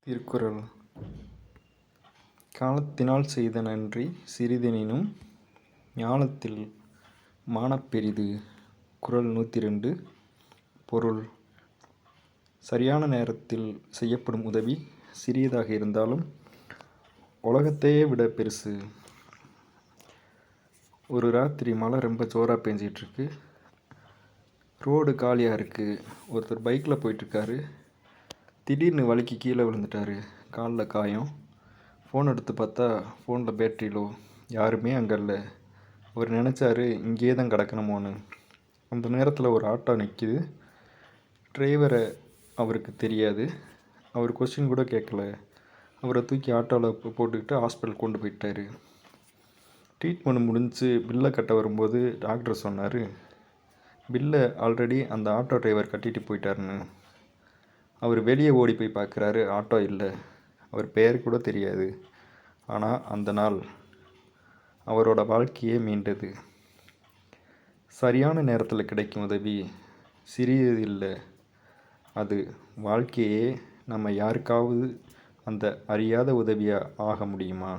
திருக்குறள். காலத்தினால் செய்த நன்றி சிறிதெனினும் ஞாலத்தில் மாணப் பெரிது. குறள் 102. பொருள்: சரியான நேரத்தில் செய்யப்படும் உதவி சிறியதாக இருந்தாலும் உலகத்தையே விட பெருசு. ஒரு ராத்திரி மழை ரொம்ப ஜோராக பெஞ்சிகிட்ருக்கு. ரோடு காலியாக இருக்குது. ஒருத்தர் பைக்கில் போயிட்டுருக்காரு. திடீர்னு வழுக்கி கீழே விழுந்துட்டார். காலில் காயம். ஃபோன் எடுத்து பார்த்தா ஃபோனில் பேட்ரி லோ. யாருமே அங்கே இல்லை. அவர் நினச்சாரு இங்கேயே தான் கிடக்கணுமோன்னு. அந்த நேரத்தில் ஒரு ஆட்டோ நிற்கிது. டிரைவரை அவருக்கு தெரியாது. அவர் கொஸ்டின் கூட கேட்கல. அவரை தூக்கி ஆட்டோவில் போட்டுக்கிட்டு ஹாஸ்பிட்டல் கொண்டு போயிட்டார். ட்ரீட்மெண்ட் முடிஞ்சு பில்லை கட்ட வரும்போது டாக்டர் சொன்னார், பில்லை ஆல்ரெடி அந்த ஆட்டோ டிரைவர் கட்டிட்டு போயிட்டாருன்னு. அவர் வெளியே ஓடி போய் பார்க்குறாரு, ஆட்டோ இல்லை. அவர் பெயர் கூட தெரியாது. ஆனால் அந்த நாள் அவரோட வாழ்க்கையே மீண்டது. சரியான நேரத்தில் கிடைக்கும் உதவி சிறியது இல்லை. அது வாழ்க்கையே நம்ம யாருக்காவது அந்த அறியாத உதவியாக ஆக முடியுமா?